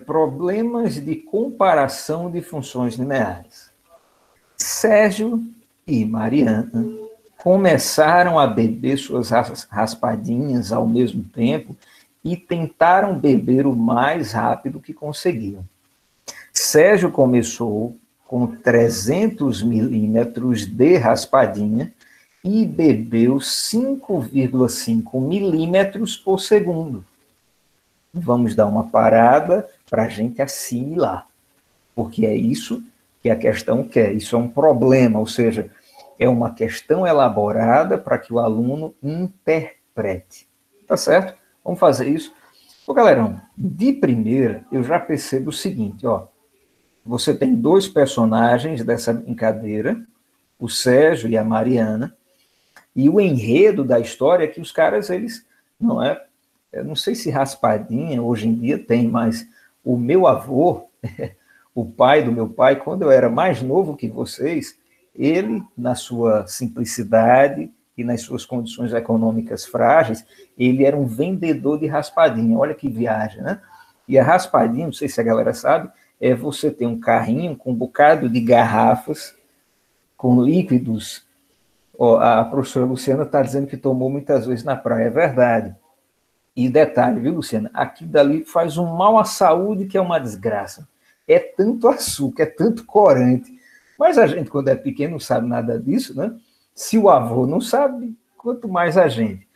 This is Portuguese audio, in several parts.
Problemas de comparação de funções lineares. Sérgio e Mariana começaram a beber suas raspadinhas ao mesmo tempo e tentaram beber o mais rápido que conseguiam. Sérgio começou com 300 milímetros de raspadinha e bebeu 5,5 milímetros por segundo. Vamos dar uma parada para a gente assimilar, porque é isso que a questão quer. Isso é um problema, ou seja, é uma questão elaborada para que o aluno interprete. Tá certo? Vamos fazer isso. Ô, galerão, de primeira, eu já percebo o seguinte, ó. Você tem dois personagens dessa brincadeira, o Sérgio e a Mariana, e o enredo da história é que os caras, eles, eu não sei se raspadinha hoje em dia tem, mas o meu avô, o pai do meu pai, quando eu era mais novo que vocês, ele, na sua simplicidade e nas suas condições econômicas frágeis, ele era um vendedor de raspadinha. Olha que viagem, né? E a raspadinha, não sei se a galera sabe, é você ter um carrinho com um bocado de garrafas com líquidos. Ó, a professora Luciana está dizendo que tomou muitas vezes na praia, é verdade. E detalhe, viu, Luciana? Aquilo dali faz um mal à saúde que é uma desgraça. É tanto açúcar, é tanto corante. Mas a gente, quando é pequeno, não sabe nada disso, né? Se o avô não sabe, quanto mais a gente.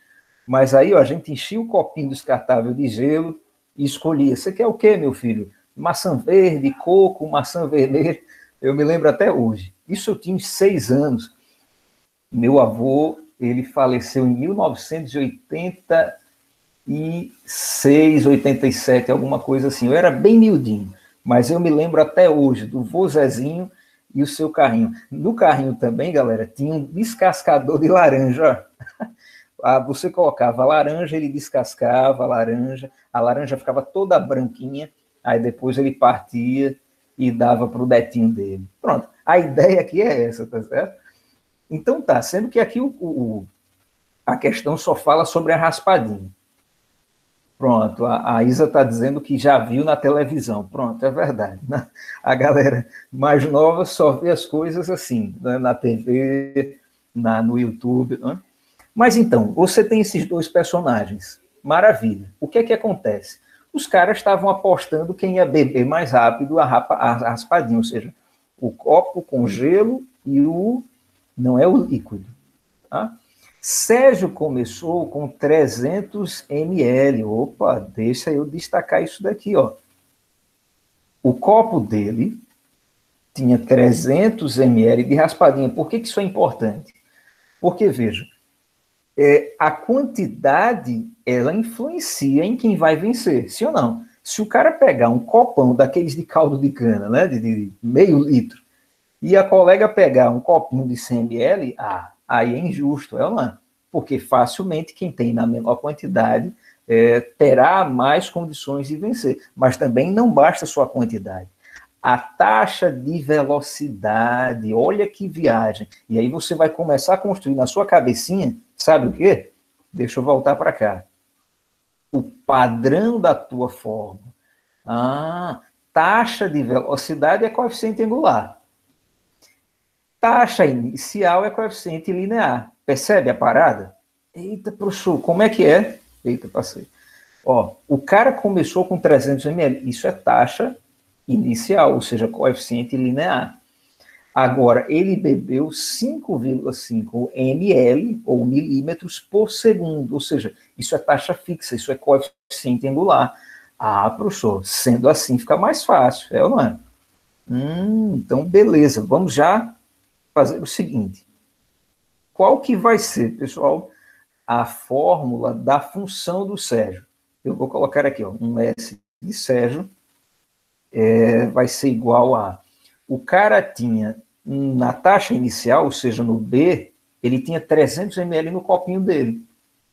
Mas aí, ó, a gente enchia o copinho descartável de gelo e escolhia. Você quer o quê, meu filho? Maçã verde, coco, maçã vermelha. Eu me lembro até hoje. Isso eu tinha 6 anos. Meu avô, ele faleceu em 1986, 87, alguma coisa assim. Eu era bem miudinho, mas eu me lembro até hoje do vô Zezinho e o seu carrinho. No carrinho também, galera, tinha um descascador de laranja. Você colocava a laranja, ele descascava a laranja ficava toda branquinha, aí depois ele partia e dava para o netinho dele. Pronto, a ideia aqui é essa, tá certo? Então tá, sendo que aqui a questão só fala sobre a raspadinha. Pronto, a Isa está dizendo que já viu na televisão. Pronto, é verdade. Né? A galera mais nova só vê as coisas assim, né? Na TV, no YouTube. Né? Mas então, você tem esses dois personagens. Maravilha. O que é que acontece? Os caras estavam apostando quem ia beber mais rápido a raspadinha, ou seja, o copo com gelo e não é o líquido. Tá? Sérgio começou com 300 ml. Opa, deixa eu destacar isso daqui, ó. O copo dele tinha 300 ml de raspadinha. Por que isso é importante? Porque, veja, a quantidade, ela influencia em quem vai vencer, sim ou não? Se o cara pegar um copão daqueles de caldo de cana, né, de meio litro, e a colega pegar um copinho de 100 ml, aí é injusto, é ou não é? Porque facilmente quem tem na menor quantidade terá mais condições de vencer. Mas também não basta só a quantidade. A taxa de velocidade, olha que viagem. E aí você vai começar a construir na sua cabecinha, sabe o quê? Deixa eu voltar para cá. O padrão da tua forma. Taxa de velocidade é coeficiente angular. Taxa inicial é coeficiente linear. Percebe a parada? Eita, professor, como é que é? Eita, passei. Ó, o cara começou com 300 ml. Isso é taxa inicial, ou seja, coeficiente linear. Agora, ele bebeu 5,5 ml, ou milímetros, por segundo. Ou seja, isso é taxa fixa, isso é coeficiente angular. Professor, sendo assim fica mais fácil, é ou não é? Então, beleza, vamos já fazer o seguinte. Qual que vai ser, pessoal, a fórmula da função do Sérgio? Eu vou colocar aqui, ó, um S de Sérgio vai ser igual a... O cara tinha, na taxa inicial, ou seja, no B, ele tinha 300 ml no copinho dele,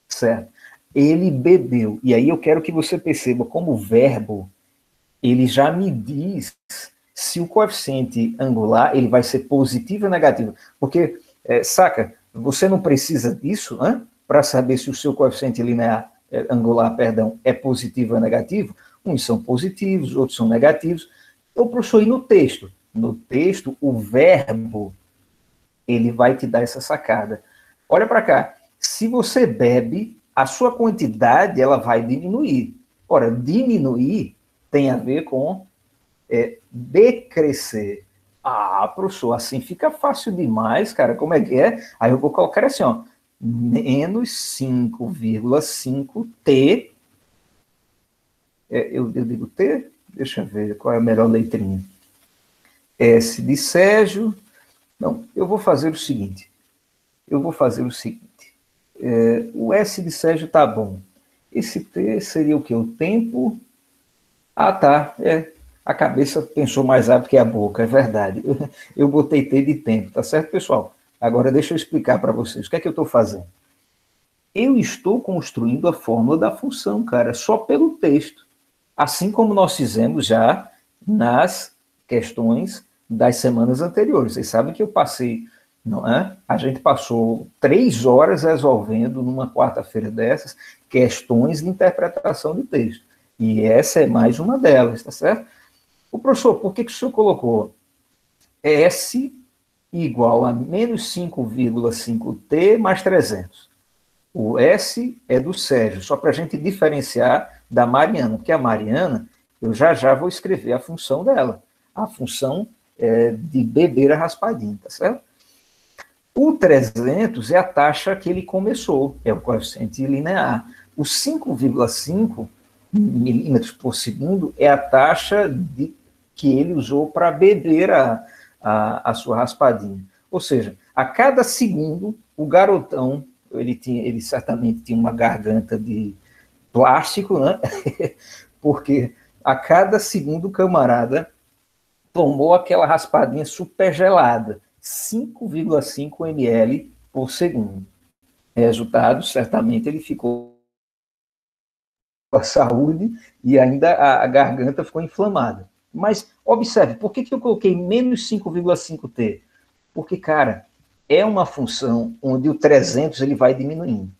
certo? Ele bebeu. E aí eu quero que você perceba como o verbo, ele já me diz se o coeficiente angular ele vai ser positivo ou negativo. Porque, saca, você não precisa disso para saber se o seu coeficiente linear, angular, perdão, é positivo ou negativo. Uns são positivos, outros são negativos. Então, professor, e no texto? No texto, o verbo, ele vai te dar essa sacada. Olha para cá. Se você bebe, a sua quantidade, ela vai diminuir. Ora, diminuir tem a ver com decrescer. Ah, professor, assim fica fácil demais, cara. Como é que é? Aí eu vou colocar assim, ó, menos 5,5T. Eu digo T? Deixa eu ver qual é a melhor letrinha. S de Sérgio. Não, eu vou fazer o seguinte. O S de Sérgio tá bom. Esse T seria o quê? O tempo. Ah, tá. A cabeça pensou mais rápido que a boca, é verdade. Eu botei T de tempo, tá certo, pessoal? Agora deixa eu explicar para vocês. O que é que eu estou fazendo? Eu estou construindo a fórmula da função, cara, só pelo texto. Assim como nós fizemos já nas questões das semanas anteriores. Vocês sabem que eu passei, não é? A gente passou 3 horas resolvendo, numa quarta-feira dessas, questões de interpretação de texto. E essa é mais uma delas, tá certo? O professor, por que o senhor colocou S igual a menos 5,5T mais 300? O S é do Sérgio, só para a gente diferenciar da Mariana, porque a Mariana, eu já vou escrever a função dela. A função de beber a raspadinha, tá certo? O 300 é a taxa que ele começou, é o coeficiente linear. O 5,5 milímetros por segundo é a taxa que ele usou para beber a sua raspadinha. Ou seja, a cada segundo, o garotão, ele certamente tinha uma garganta de plástico, né? Porque a cada segundo o camarada tomou aquela raspadinha super gelada, 5,5 ml por segundo. Resultado, certamente ele ficou com a saúde e ainda a garganta ficou inflamada. Mas observe, por que eu coloquei menos 5,5T? Porque, cara, é uma função onde o 300 ele vai diminuindo,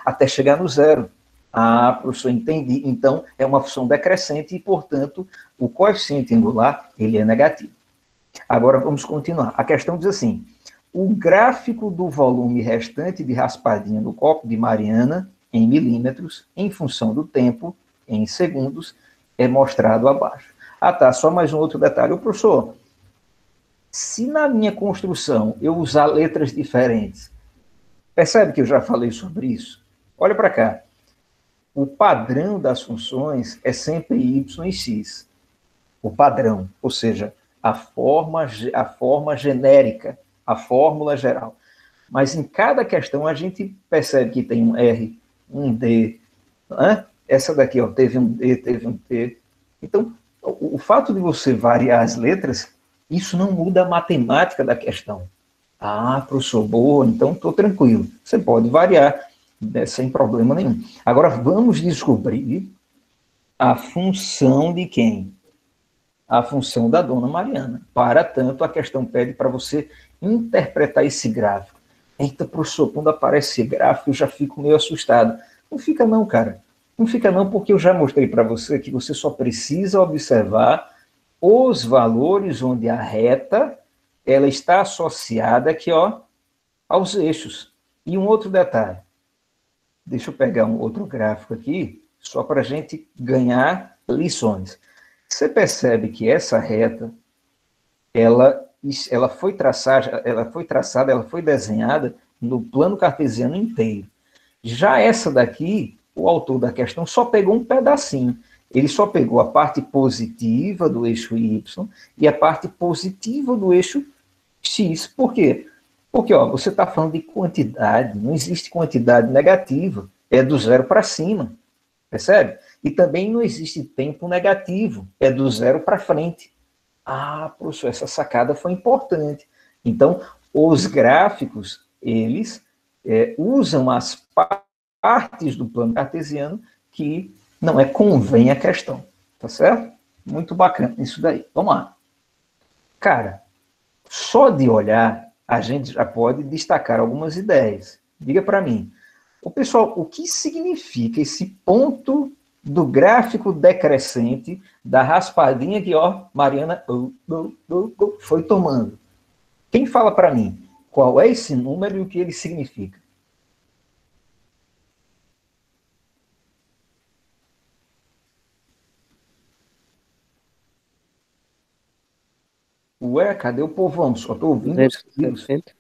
até chegar no zero. Ah, professor, entendi. Então, é uma função decrescente e, portanto, o coeficiente angular ele é negativo. Agora, vamos continuar. A questão diz assim, o gráfico do volume restante de raspadinha no copo de Mariana, em milímetros, em função do tempo, em segundos, é mostrado abaixo. Ah, tá, só mais um outro detalhe. O professor, se na minha construção eu usar letras diferentes, percebe que eu já falei sobre isso? Olha para cá. O padrão das funções é sempre y e x. O padrão, ou seja, a forma genérica, a fórmula geral. Mas em cada questão a gente percebe que tem um R, um D, né? Essa daqui, ó, teve um D, teve um T. Então, o fato de você variar as letras, isso não muda a matemática da questão. Ah, professor, boa, então estou tranquilo. Você pode variar, né, sem problema nenhum. Agora, vamos descobrir a função de quem? A função da dona Mariana. Para tanto, a questão pede para você interpretar esse gráfico. Eita, professor, quando aparece esse gráfico, eu já fico meio assustado. Não fica não, cara. Não fica não, porque eu já mostrei para você que você só precisa observar os valores onde a reta ela está associada aqui, ó, aos eixos. E um outro detalhe. Deixa eu pegar um outro gráfico aqui, só para a gente ganhar lições. Você percebe que essa reta, ela foi traçada, ela foi desenhada no plano cartesiano inteiro. Já essa daqui, o autor da questão só pegou um pedacinho. Ele só pegou a parte positiva do eixo Y e a parte positiva do eixo X. Por quê? Porque ó, você está falando de quantidade, não existe quantidade negativa, é do zero para cima, percebe? E também não existe tempo negativo, é do zero para frente. Ah, professor, essa sacada foi importante. Então, os gráficos, eles usam as partes do plano cartesiano que não convém a questão, tá certo? Muito bacana isso daí. Vamos lá. Cara, só de olhar, a gente já pode destacar algumas ideias. Diga para mim, pessoal, o que significa esse ponto do gráfico decrescente da raspadinha que, ó, Mariana foi tomando. Quem fala para mim qual é esse número e o que ele significa? Ué, cadê o povão? Só estou ouvindo os quilos. 260.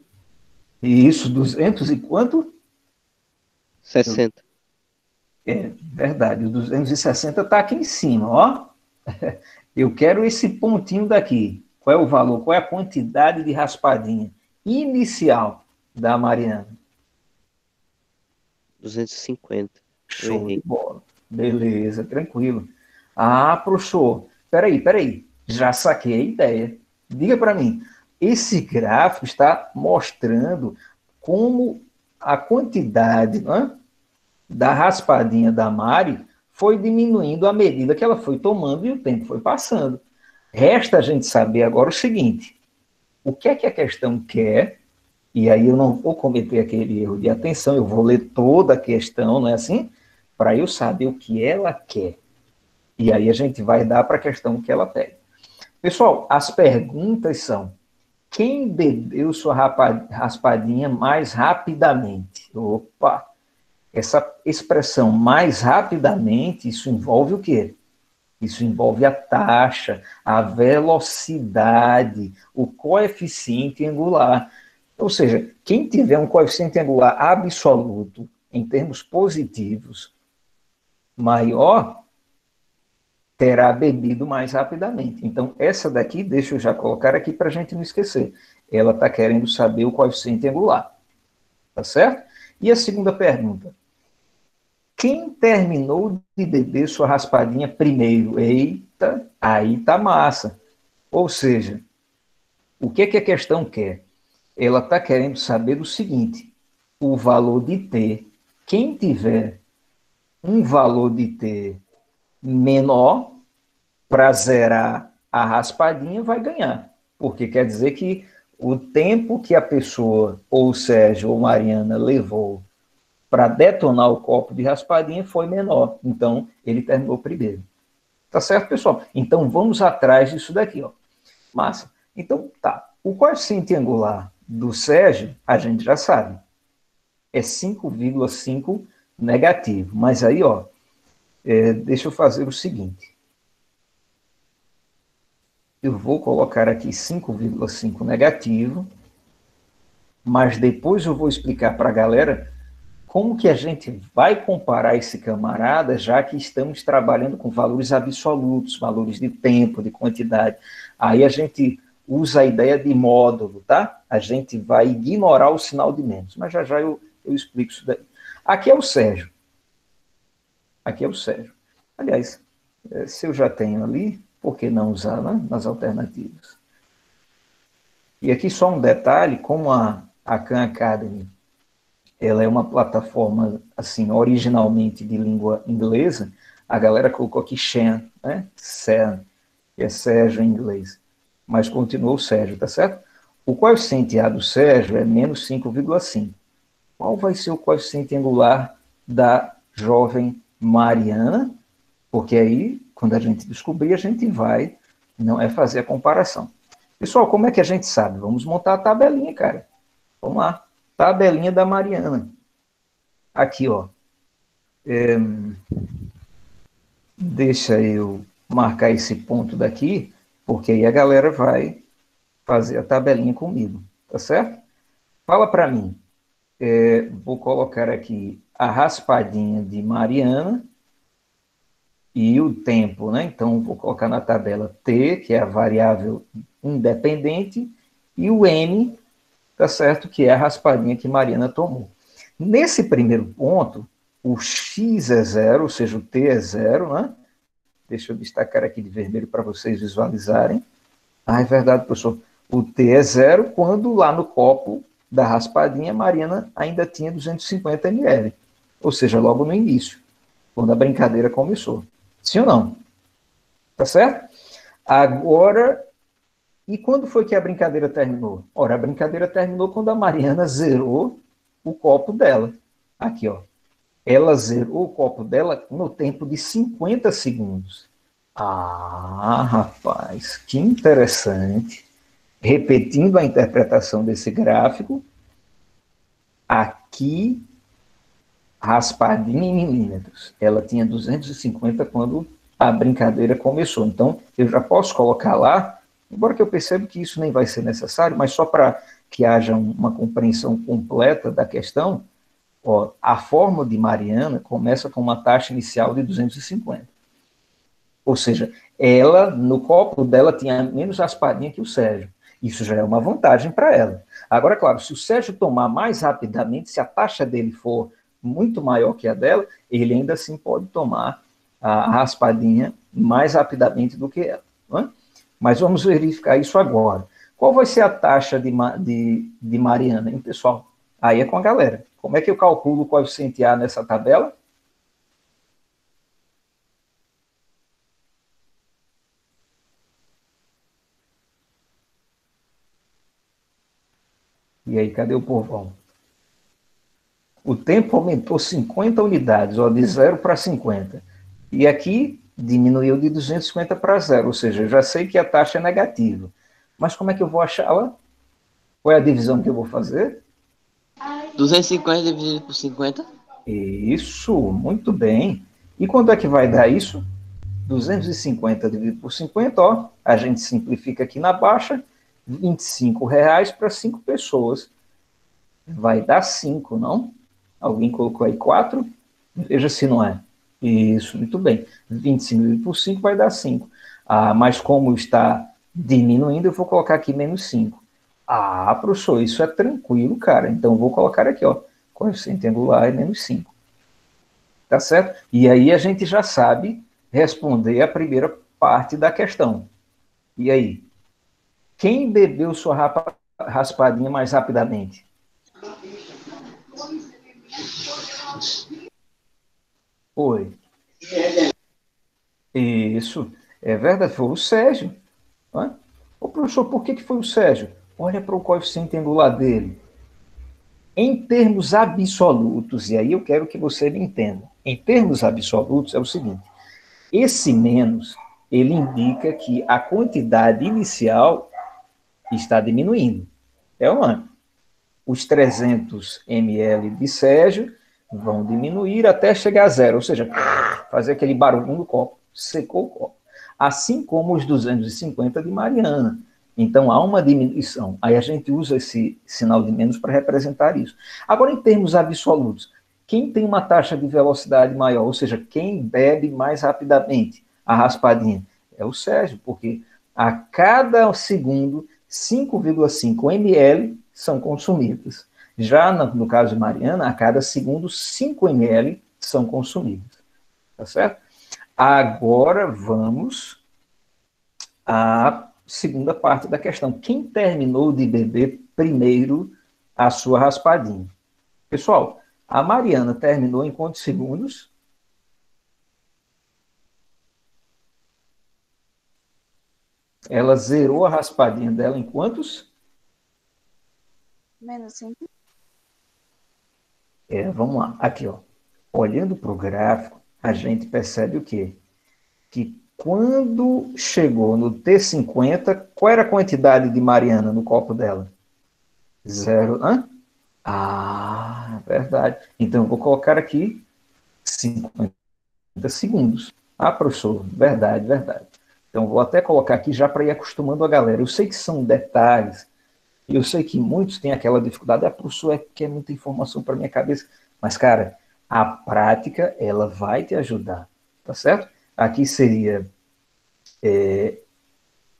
Isso, 200 e quanto? 60. É verdade, o 260 está aqui em cima, ó. Eu quero esse pontinho daqui. Qual é o valor? Qual é a quantidade de raspadinha inicial da Mariana? 250. Eu Show de errei. bola. Beleza, tranquilo. Ah, professor, peraí. Já saquei a ideia. Diga para mim, esse gráfico está mostrando como a quantidade, né, da raspadinha da Mari foi diminuindo à medida que ela foi tomando e o tempo foi passando. Resta a gente saber agora o seguinte: o que é que a questão quer? E aí eu não vou cometer aquele erro de atenção, eu vou ler toda a questão, não é assim? Para eu saber o que ela quer. E aí a gente vai dar para a questão que ela pede. Pessoal, as perguntas são: quem bebeu sua raspadinha mais rapidamente? Opa! Essa expressão mais rapidamente, isso envolve o quê? Isso envolve a taxa, a velocidade, o coeficiente angular. Ou seja, quem tiver um coeficiente angular absoluto, em termos positivos, maior, terá bebido mais rapidamente. Então, essa daqui, deixa eu já colocar aqui para a gente não esquecer. Ela está querendo saber o coeficiente angular. Tá certo? E a segunda pergunta: quem terminou de beber sua raspadinha primeiro? Eita, aí tá massa. Ou seja, o que a questão quer? Ela está querendo saber o seguinte: o valor de T. Quem tiver um valor de T menor para zerar a raspadinha vai ganhar. Porque quer dizer que o tempo que a pessoa, ou o Sérgio ou Mariana, levou para detonar o copo de raspadinha foi menor. Então, ele terminou primeiro. Tá certo, pessoal? Então, vamos atrás disso daqui, ó. Massa. Então, tá. O coeficiente angular do Sérgio, a gente já sabe. É 5,5 negativo. Mas aí, ó, deixa eu fazer o seguinte. Eu vou colocar aqui 5,5 negativo, mas depois eu vou explicar para a galera como que a gente vai comparar esse camarada, já que estamos trabalhando com valores absolutos, valores de tempo, de quantidade. Aí a gente usa a ideia de módulo, tá? A gente vai ignorar o sinal de menos, mas já já eu explico isso daí. Aqui é o Sérgio. Aqui é o Sérgio. Aliás, se eu já tenho ali, por que não usar, né, nas alternativas? E aqui só um detalhe, como a Khan Academy ela é uma plataforma, assim, originalmente de língua inglesa, a galera colocou aqui Shen, né? Sen, que é Sérgio em inglês. Mas continuou o Sérgio, tá certo? O coeficiente A do Sérgio é menos 5,5. Qual vai ser o coeficiente angular da jovem Mariana? Porque aí, quando a gente descobrir, a gente vai, não é fazer a comparação. Pessoal, como é que a gente sabe? Vamos montar a tabelinha, cara. Vamos lá. Tabelinha da Mariana. Aqui, ó. Deixa eu marcar esse ponto daqui, porque aí a galera vai fazer a tabelinha comigo, tá certo? Fala para mim. Vou colocar aqui a raspadinha de Mariana e o tempo, né? Então, vou colocar na tabela T, que é a variável independente, e o M, tá certo? Que é a raspadinha que Mariana tomou. Nesse primeiro ponto, o X é zero, ou seja, o T é zero, né? Deixa eu destacar aqui de vermelho para vocês visualizarem. Ah, é verdade, professor. O T é zero quando lá no copo da raspadinha, Mariana ainda tinha 250 ml. Ou seja, logo no início, quando a brincadeira começou. Sim ou não? Tá certo? Agora, e quando foi que a brincadeira terminou? Ora, a brincadeira terminou quando a Mariana zerou o copo dela. Aqui, ó. ela zerou o copo dela no tempo de 50 segundos. Ah, rapaz, que interessante. Repetindo a interpretação desse gráfico, aqui, raspadinha em milímetros. Ela tinha 250 quando a brincadeira começou. Então, eu já posso colocar lá, embora que eu perceba que isso nem vai ser necessário, mas só para que haja uma compreensão completa da questão, ó, a fórmula de Mariana começa com uma taxa inicial de 250. Ou seja, ela, no copo dela, tinha menos raspadinha que o Sérgio. Isso já é uma vantagem para ela. Agora, claro, se o Sérgio tomar mais rapidamente, se a taxa dele for muito maior que a dela, ele ainda assim pode tomar a raspadinha mais rapidamente do que ela. Não é? Mas vamos verificar isso agora. Qual vai ser a taxa de Mariana, hein, pessoal? Aí é com a galera. Como é que eu calculo o coeficiente A nessa tabela? E aí, cadê o povão? O tempo aumentou 50 unidades, ó, de 0 para 50. E aqui diminuiu de 250 para 0, ou seja, eu já sei que a taxa é negativa. Mas como é que eu vou achá-la? Qual é a divisão que eu vou fazer? 250 dividido por 50? Isso, muito bem. E quando é que vai dar isso? 250 dividido por 50, ó, a gente simplifica aqui na baixa, R$ 25 para 5 pessoas. Vai dar 5, não? Alguém colocou aí 4? Veja se não é. Isso, muito bem. 25 dividido por 5 vai dar 5. Ah, mas como está diminuindo, eu vou colocar aqui menos 5. Ah, professor, isso é tranquilo, cara. Então, vou colocar aqui, ó. Coeficiente angular é menos 5. Tá certo? E aí a gente já sabe responder a primeira parte da questão. E aí? Quem bebeu sua raspadinha mais rapidamente? Oi. Isso. É verdade, foi o Sérgio. Não é? Ô, professor, por que foi o Sérgio? Olha para o coeficiente angular dele. Em termos absolutos, e aí eu quero que você me entenda. Em termos absolutos é o seguinte: esse menos, ele indica que a quantidade inicial está diminuindo. É uma. Os 300 ml de Sérgio vão diminuir até chegar a zero, ou seja, fazer aquele barulho no copo, secou o copo. Assim como os 250 de Mariana. Então há uma diminuição. Aí a gente usa esse sinal de menos para representar isso. Agora, em termos absolutos, quem tem uma taxa de velocidade maior, ou seja, quem bebe mais rapidamente a raspadinha? É o Sérgio, porque a cada segundo, 5,5 ml são consumidos. Já no caso de Mariana, a cada segundo, 5 ml são consumidos. Tá certo? Agora vamos à segunda parte da questão. Quem terminou de beber primeiro a sua raspadinha? Pessoal, a Mariana terminou em quantos segundos? Ela zerou a raspadinha dela em quantos? Menos 5. Vamos lá, aqui, ó. Olhando para o gráfico, a gente percebe o quê? Que quando chegou no T50, qual era a quantidade de Mariana no copo dela? Zero. Hã? Ah, verdade. Então, eu vou colocar aqui 50 segundos. Ah, professor, verdade, verdade. Então, vou até colocar aqui já para ir acostumando a galera. Eu sei que são detalhes, e eu sei que muitos têm aquela dificuldade. Ah, professor, é porque é muita informação para minha cabeça. Mas, cara, a prática, ela vai te ajudar, tá certo? Aqui seria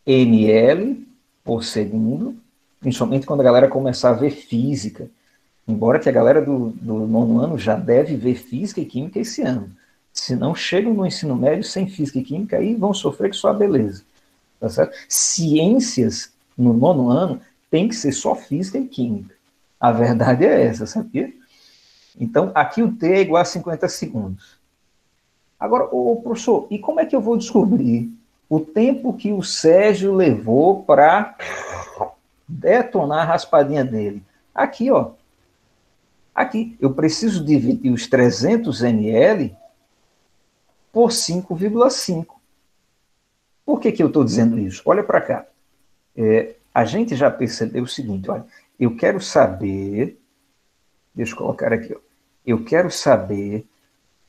ml por segundo, principalmente quando a galera começar a ver física. Embora que a galera do nono ano já deve ver física e química esse ano. Se não chegam no ensino médio sem física e química, aí vão sofrer com sua beleza. Tá certo? Ciências no nono ano tem que ser só física e química. A verdade é essa, sabia? Então, aqui o T é igual a 50 segundos. Agora, professor, e como é que eu vou descobrir o tempo que o Sérgio levou para detonar a raspadinha dele? Aqui, ó. Aqui, eu preciso dividir os 300 ml por 5,5. Por que eu estou dizendo isso? Olha para cá. A gente já percebeu o seguinte, olha, eu quero saber, deixa eu colocar aqui, ó, eu quero saber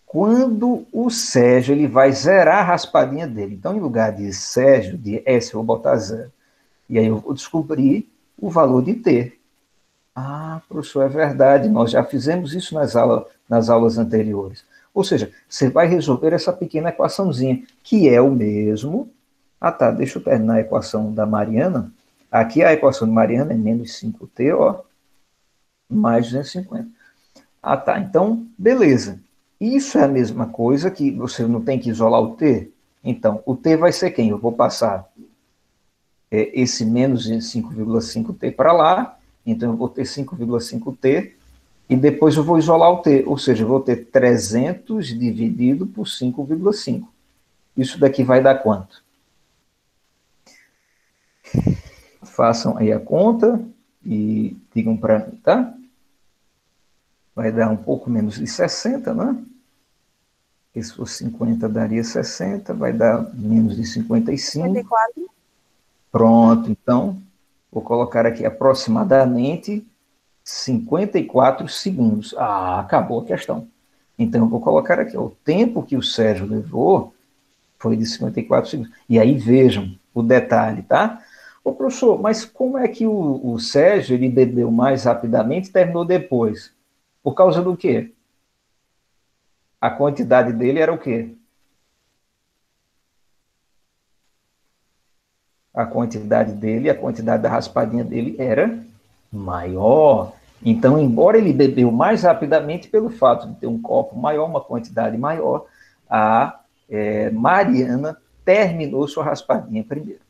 quando o Sérgio ele vai zerar a raspadinha dele. Então, em lugar de Sérgio, de S, eu vou botar 0. E aí eu vou descobrir o valor de T. Ah, professor, é verdade, nós já fizemos isso nas aulas anteriores. Ou seja, você vai resolver essa pequena equaçãozinha, que é o mesmo... Ah, tá, deixa eu terminar a equação da Mariana. Aqui a equação de Mariana é menos 5T, ó, mais 250. Ah, tá, então, beleza. Isso é a mesma coisa que você não tem que isolar o T? Então, o T vai ser quem? Eu vou passar esse menos 5,5T para lá, então eu vou ter 5,5T, e depois eu vou isolar o T, ou seja, eu vou ter 300 dividido por 5,5. Isso daqui vai dar quanto? Façam aí a conta e digam para mim, tá? Vai dar um pouco menos de 60, né? Porque se for 50 daria 60, vai dar menos de 55. 54. Pronto, então, vou colocar aqui aproximadamente 54 segundos. Ah, acabou a questão. Então, eu vou colocar aqui, ó, o tempo que o Sérgio levou foi de 54 segundos. E aí, vejam o detalhe, tá? Ô, professor, mas como é que o Sérgio ele bebeu mais rapidamente e terminou depois? Por causa do quê? A quantidade dele era o quê? A quantidade dele, a quantidade da raspadinha dele era maior. Então, embora ele bebeu mais rapidamente pelo fato de ter um copo maior, uma quantidade maior, a Mariana terminou sua raspadinha primeiro.